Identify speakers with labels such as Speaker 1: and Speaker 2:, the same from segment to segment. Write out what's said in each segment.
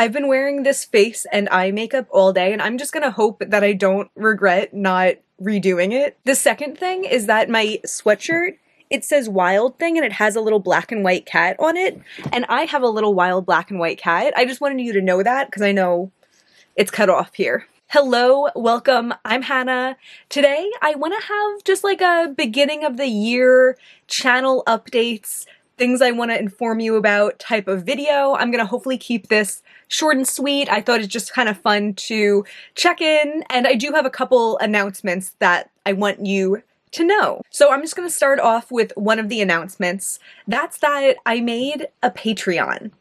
Speaker 1: I've been wearing this face and eye makeup all day, and I'm just gonna hope that I don't regret not redoing it. The second thing is that my sweatshirt, it says Wild Thing and it has a little black and white cat on it, and I have a little wild black and white cat. I just wanted you to know that because I know it's cut off here. Hello, welcome, I'm Hannah. Today I want to have just like a beginning of the year channel updates, things I want to inform you about type of video. I'm going to hopefully keep this short and sweet. I thought it's just kind of fun to check in, and I do have a couple announcements that I want you to know. So I'm just going to start off with one of the announcements. That's that I made a Patreon.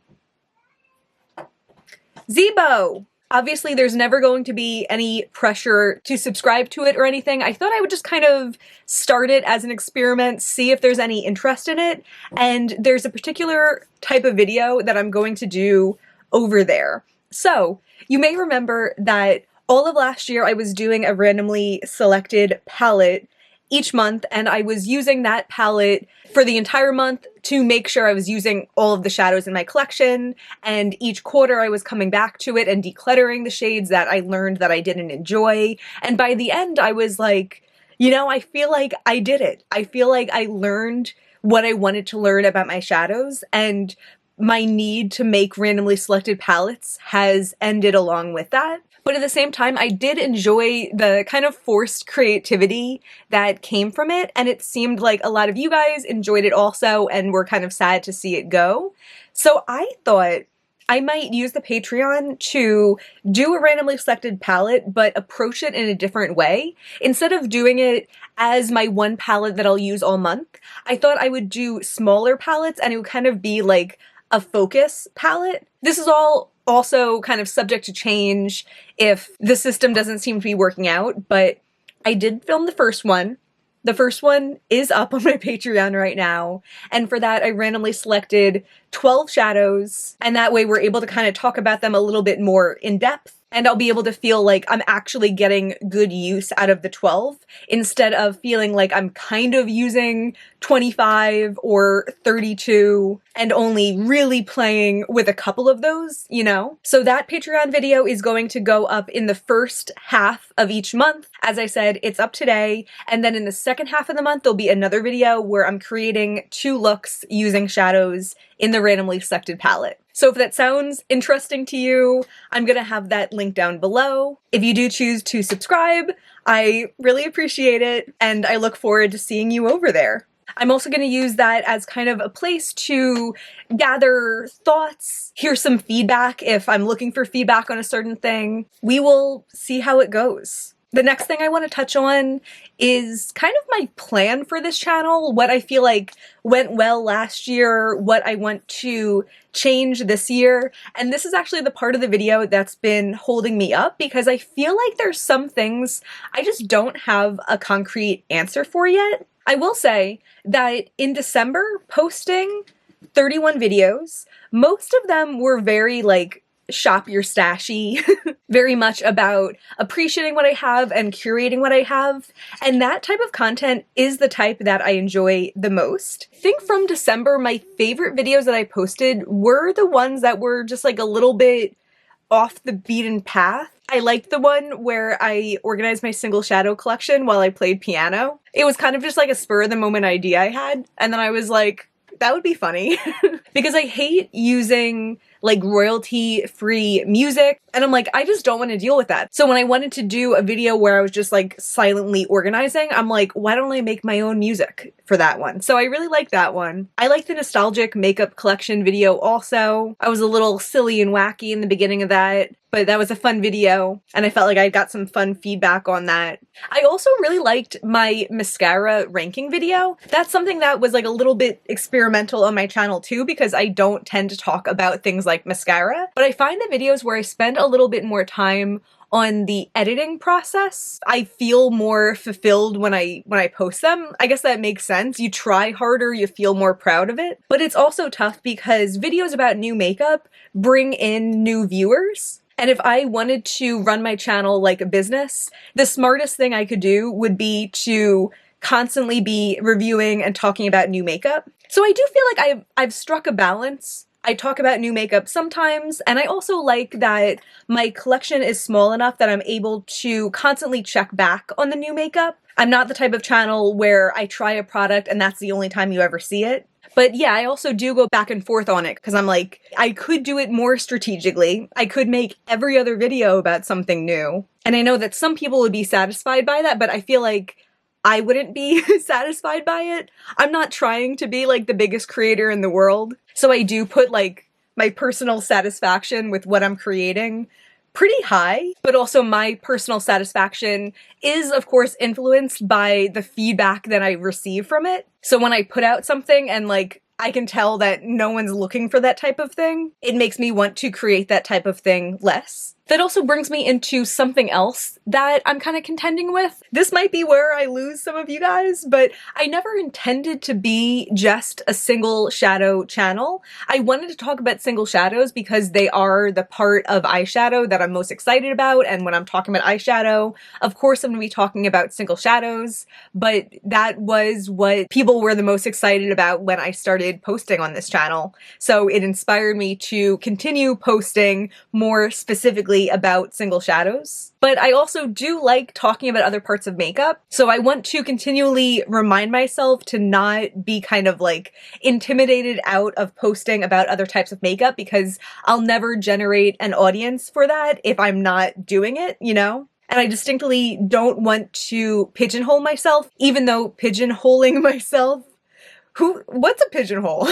Speaker 1: Zebo! Obviously, there's never going to be any pressure to subscribe to it or anything. I thought I would just kind of start it as an experiment, see if there's any interest in it, and there's a particular type of video that I'm going to do over there. So, you may remember that all of last year I was doing a randomly selected palette each month, and I was using that palette for the entire month to make sure I was using all of the shadows in my collection, and each quarter I was coming back to it and decluttering the shades that I learned that I didn't enjoy, and by the end I was like, you know, I feel like I did it. I feel like I learned what I wanted to learn about my shadows, and my need to make randomly selected palettes has ended along with that. But at the same time, I did enjoy the kind of forced creativity that came from it, and it seemed like a lot of you guys enjoyed it also and were kind of sad to see it go. So I thought I might use the Patreon to do a randomly selected palette, but approach it in a different way. Instead of doing it as my one palette that I'll use all month, I thought I would do smaller palettes and it would kind of be like a focus palette. This is all also kind of subject to change if the system doesn't seem to be working out, but I did film the first one. The first one is up on my Patreon right now, and for that I randomly selected 12 shadows, and that way we're able to kind of talk about them a little bit more in depth, and I'll be able to feel like I'm actually getting good use out of the 12 instead of feeling like I'm kind of using 25 or 32 and only really playing with a couple of those, you know? So that Patreon video is going to go up in the first half of each month. As I said, it's up today, and then in the second half of the month there'll be another video where I'm creating 2 looks using shadows in the randomly selected palette. So if that sounds interesting to you, I'm gonna have that link down below. If you do choose to subscribe, I really appreciate it, and I look forward to seeing you over there. I'm also going to use that as kind of a place to gather thoughts, hear some feedback if I'm looking for feedback on a certain thing. We will see how it goes. The next thing I want to touch on is kind of my plan for this channel, what I feel like went well last year, what I want to change this year, and this is actually the part of the video that's been holding me up because I feel like there's some things I just don't have a concrete answer for yet. I will say that in December, posting 31 videos, most of them were very like shop your stashy, very much about appreciating what I have and curating what I have, and that type of content is the type that I enjoy the most. I think from December, my favorite videos that I posted were the ones that were just like a little bit off the beaten path. I liked the one where I organized my single shadow collection while I played piano. It was kind of just like a spur of the moment idea I had, and then I was like, that would be funny. Because I hate using like royalty-free music, and I'm like, I just don't want to deal with that. So when I wanted to do a video where I was just like silently organizing, I'm like, why don't I make my own music for that one? So I really like that one. I like the nostalgic makeup collection video also. I was a little silly and wacky in the beginning of that, but that was a fun video, and I felt like I got some fun feedback on that. I also really liked my mascara ranking video. That's something that was like a little bit experimental on my channel too, because I don't tend to talk about things like mascara, but I find the videos where I spend a little bit more time on the editing process, I feel more fulfilled when I post them. I guess that makes sense. You try harder, you feel more proud of it. But it's also tough because videos about new makeup bring in new viewers. And if I wanted to run my channel like a business, the smartest thing I could do would be to constantly be reviewing and talking about new makeup. So I do feel like I've struck a balance I talk about new makeup sometimes, and I also like that my collection is small enough that I'm able to constantly check back on the new makeup. I'm not the type of channel where I try a product and that's the only time you ever see it. But yeah, I also do go back and forth on it because I'm like, I could do it more strategically. I could make every other video about something new. And I know that some people would be satisfied by that, but I feel like I wouldn't be satisfied by it. I'm not trying to be like the biggest creator in the world. So I do put like my personal satisfaction with what I'm creating pretty high, but also my personal satisfaction is of course influenced by the feedback that I receive from it. So when I put out something and like I can tell that no one's looking for that type of thing, it makes me want to create that type of thing less. That also brings me into something else that I'm kind of contending with. This might be where I lose some of you guys, but I never intended to be just a single shadow channel. I wanted to talk about single shadows because they are the part of eyeshadow that I'm most excited about, and when I'm talking about eyeshadow, of course I'm going to be talking about single shadows, but that was what people were the most excited about when I started posting on this channel. So it inspired me to continue posting more specifically about single shadows. But I also do like talking about other parts of makeup, so I want to continually remind myself to not be kind of like intimidated out of posting about other types of makeup, because I'll never generate an audience for that if I'm not doing it, you know? And I distinctly don't want to pigeonhole myself, even though pigeonholing myself what's a pigeonhole?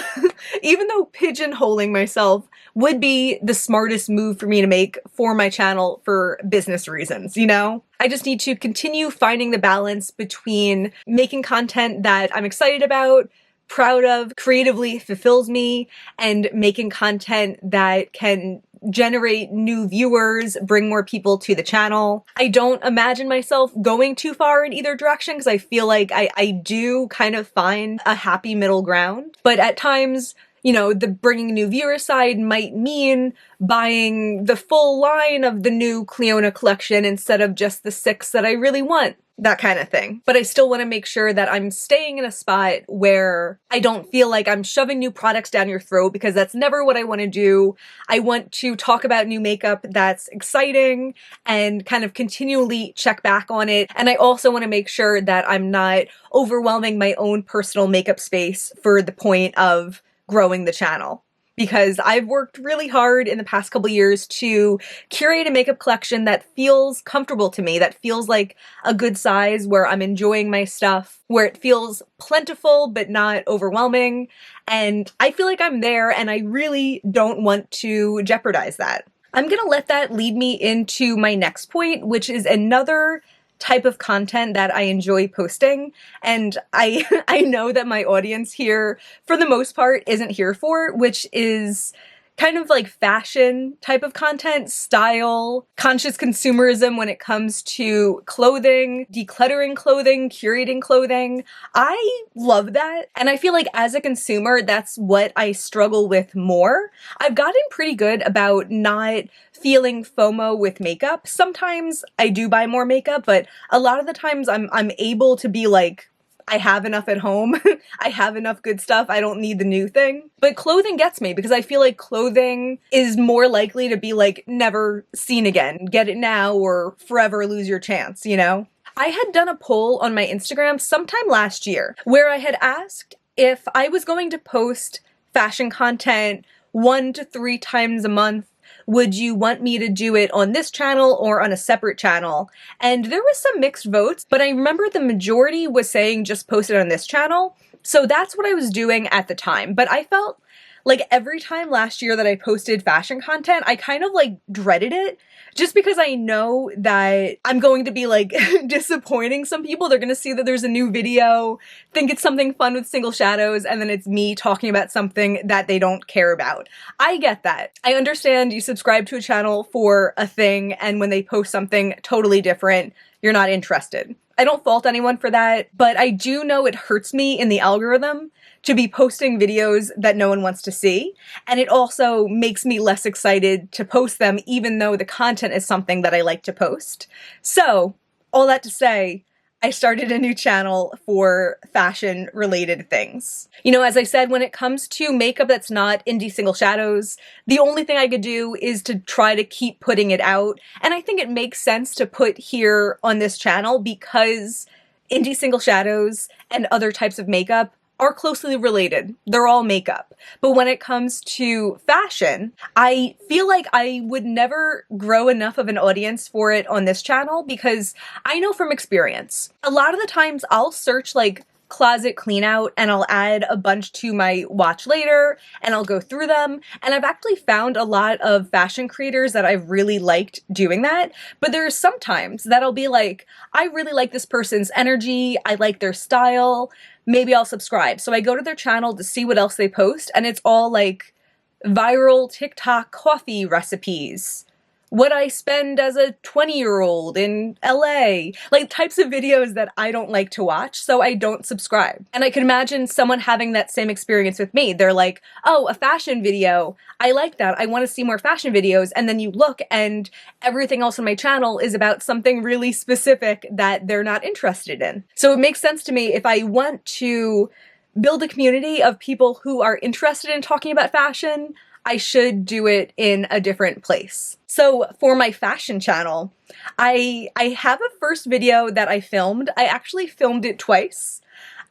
Speaker 1: Even though pigeonholing myself would be the smartest move for me to make for my channel for business reasons, you know? I just need to continue finding the balance between making content that I'm excited about, proud of, creatively fulfills me, and making content that can generate new viewers, bring more people to the channel. I don't imagine myself going too far in either direction because I feel like I do kind of find a happy middle ground. But at times, you know, the bringing new viewers side might mean buying the full line of the new Clionadh collection instead of just the 6 that I really want. That kind of thing. But I still want to make sure that I'm staying in a spot where I don't feel like I'm shoving new products down your throat, because that's never what I want to do. I want to talk about new makeup that's exciting and kind of continually check back on it. And I also want to make sure that I'm not overwhelming my own personal makeup space for the point of growing the channel. Because I've worked really hard in the past couple years to curate a makeup collection that feels comfortable to me, that feels like a good size, where I'm enjoying my stuff, where it feels plentiful but not overwhelming. And I feel like I'm there, and I really don't want to jeopardize that. I'm gonna let that lead me into my next point, which is another type of content that I enjoy posting, and I know that my audience here for the most part isn't here for, which is kind of like fashion type of content, style, conscious consumerism when it comes to clothing, decluttering clothing, curating clothing. I love that, and I feel like as a consumer that's what I struggle with more. I've gotten pretty good about not feeling FOMO with makeup. Sometimes I do buy more makeup, but a lot of the times I'm able to be like, I have enough at home. I have enough good stuff. I don't need the new thing. But clothing gets me because I feel like clothing is more likely to be like never seen again. Get it now or forever lose your chance, you know? I had done a poll on my Instagram sometime last year where I had asked if I was going to post fashion content 1 to 3 times a month, would you want me to do it on this channel or on a separate channel? And there was some mixed votes, but I remember the majority was saying just post it on this channel. So that's what I was doing at the time. But I felt like every time last year that I posted fashion content, I kind of like dreaded it, just because I know that I'm going to be like disappointing some people. They're going to see that there's a new video, think it's something fun with single shadows, and then it's me talking about something that they don't care about. I get that. I understand you subscribe to a channel for a thing, and when they post something totally different, you're not interested. I don't fault anyone for that, but I do know it hurts me in the algorithm to be posting videos that no one wants to see, and it also makes me less excited to post them even though the content is something that I like to post. So, all that to say, I started a new channel for fashion related things. You know, as I said, when it comes to makeup that's not Indie Single Shadows, the only thing I could do is to try to keep putting it out. And I think it makes sense to put here on this channel because Indie Single Shadows and other types of makeup are closely related. They're all makeup. But when it comes to fashion, I feel like I would never grow enough of an audience for it on this channel because I know from experience, a lot of the times I'll search like closet clean out and I'll add a bunch to my watch later and I'll go through them. And I've actually found a lot of fashion creators that I've really liked doing that. But there's sometimes that I'll be like, I really like this person's energy. I like their style. Maybe I'll subscribe. So I go to their channel to see what else they post and it's all like viral TikTok coffee recipes. What I spend as a 20-year-old in LA, like types of videos that I don't like to watch, so I don't subscribe. And I can imagine someone having that same experience with me. They're like, oh, a fashion video. I like that. I want to see more fashion videos. And then you look and everything else on my channel is about something really specific that they're not interested in. So it makes sense to me if I want to build a community of people who are interested in talking about fashion, I should do it in a different place. So for my fashion channel, I have a first video that I filmed. I actually filmed it twice.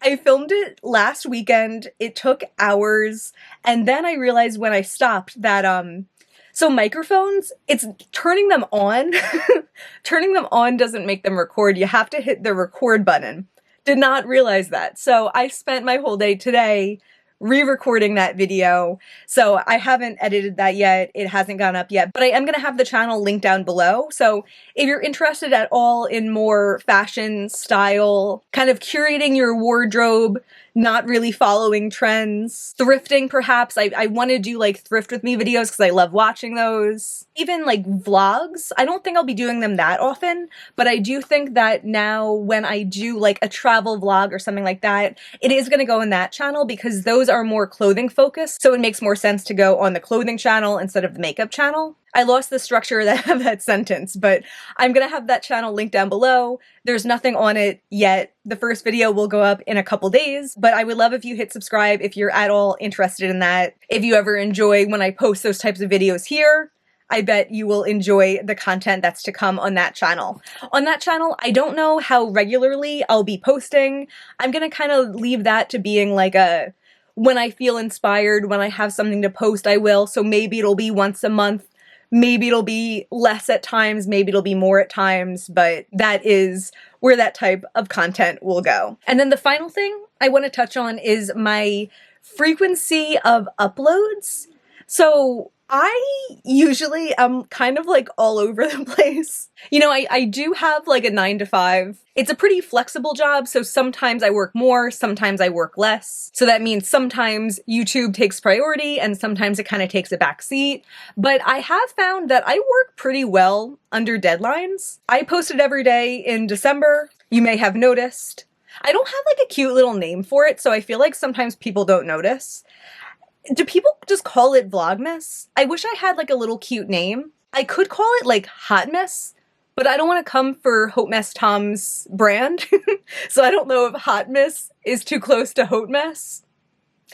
Speaker 1: I filmed it last weekend. It took hours. And then I realized when I stopped that, so microphones, it's turning them on. Turning them on doesn't make them record. You have to hit the record button. Did not realize that. So I spent my whole day today re-recording that video. So I haven't edited that yet. It hasn't gone up yet, but I am going to have the channel linked down below. So if you're interested at all in more fashion style, kind of curating your wardrobe, not really following trends, thrifting perhaps. I want to do like thrift with me videos because I love watching those. Even like vlogs. I don't think I'll be doing them that often, but I do think that now when I do like a travel vlog or something like that, it is going to go in that channel because those are more clothing focused. So it makes more sense to go on the clothing channel instead of the makeup channel. I lost the structure of that sentence, but I'm going to have that channel linked down below. There's nothing on it yet. The first video will go up in a couple days, but I would love if you hit subscribe if you're at all interested in that. If you ever enjoy when I post those types of videos here, I bet you will enjoy the content that's to come on that channel. On that channel, I don't know how regularly I'll be posting. I'm going to kind of leave that to being like a when I feel inspired, when I have something to post, I will. So maybe it'll be once a month. Maybe it'll be less at times, maybe it'll be more at times, but that is where that type of content will go. And then the final thing I want to touch on is my frequency of uploads. So I usually am kind of like all over the place. You know, I do have like a 9 to 5. It's a pretty flexible job, so sometimes I work more, sometimes I work less. So that means sometimes YouTube takes priority and sometimes it kind of takes a back seat. But I have found that I work pretty well under deadlines. I posted every day in December. You may have noticed. I don't have like a cute little name for it, so I feel like sometimes people don't notice. Do people just call it Vlogmas? I wish I had like a little cute name. I could call it like Hot Mess, but I don't want to come for Hope Mess Tom's brand. So I don't know if Hot Mess is too close to Hope Mess.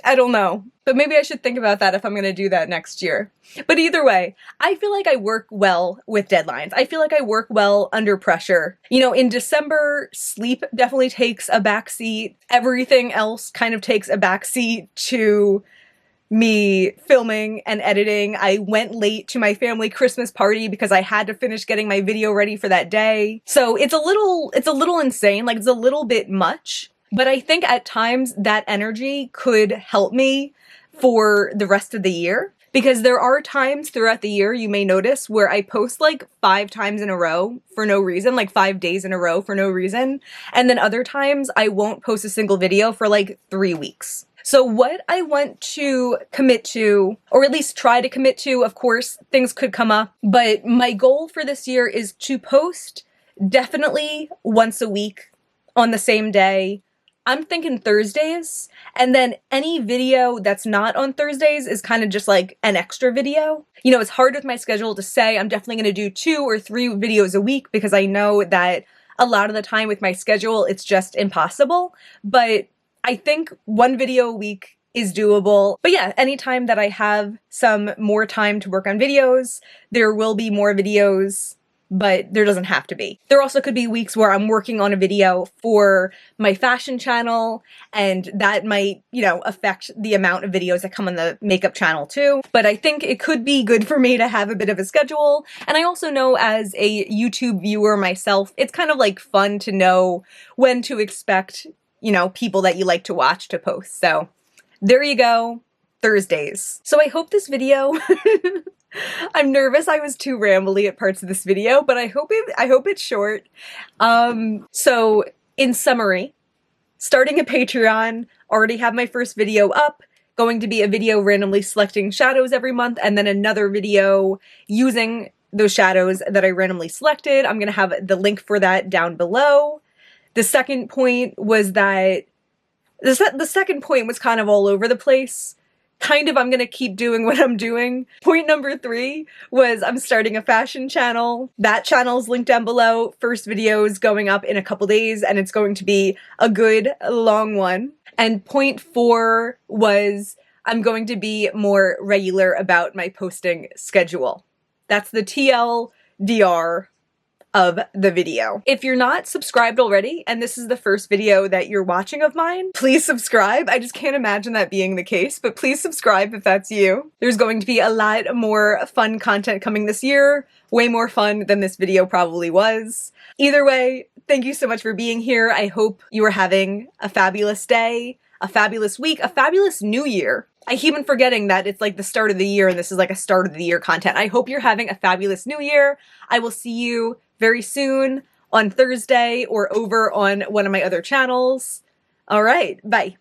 Speaker 1: I don't know. But maybe I should think about that if I'm going to do that next year. But either way, I feel like I work well with deadlines. I feel like I work well under pressure. You know, in December, sleep definitely takes a backseat. Everything else kind of takes a backseat to me filming and editing. I went late to my family Christmas party because I had to finish getting my video ready for that day. So it's a little insane, like it's a little bit much, but I think at times that energy could help me for the rest of the year. Because there are times throughout the year, you may notice, where I post like 5 times in a row for no reason, like 5 days in a row for no reason. And then other times I won't post a single video for like 3 weeks. So what I want to commit to, or at least try to commit to, of course, things could come up, but my goal for this year is to post definitely once a week on the same day. I'm thinking Thursdays, and then any video that's not on Thursdays is kind of just like an extra video. You know, it's hard with my schedule to say I'm definitely going to do 2 or 3 videos a week because I know that a lot of the time with my schedule, it's just impossible. But I think 1 video a week is doable. But yeah, anytime that I have some more time to work on videos, there will be more videos, but there doesn't have to be. There also could be weeks where I'm working on a video for my fashion channel, and that might, you know, affect the amount of videos that come on the makeup channel too. But I think it could be good for me to have a bit of a schedule. And I also know as a YouTube viewer myself, it's kind of like fun to know when to expect, you know, people that you like to watch to post. So there you go, Thursdays. So I hope this video I'm nervous I was too rambly at parts of this video, but I hope it's short. So in summary, starting a Patreon, already have my first video up, going to be a video randomly selecting shadows every month, and then another video using those shadows that I randomly selected. I'm gonna have the link for that down below. The second point was that the second point was kind of all over the place. Kind of, I'm gonna keep doing what I'm doing. Point number 3 was I'm starting a fashion channel. That channel's linked down below. First video is going up in a couple days, and it's going to be a good long one. And point 4 was I'm going to be more regular about my posting schedule. That's the TLDR of the video. If you're not subscribed already, and this is the first video that you're watching of mine, please subscribe. I just can't imagine that being the case, but please subscribe if that's you. There's going to be a lot more fun content coming this year, way more fun than this video probably was. Either way, thank you so much for being here. I hope you are having a fabulous day, a fabulous week, a fabulous new year. I keep on forgetting that it's like the start of the year and this is like a start of the year content. I hope you're having a fabulous new year. I will see you very soon on Thursday or over on one of my other channels. All right, bye.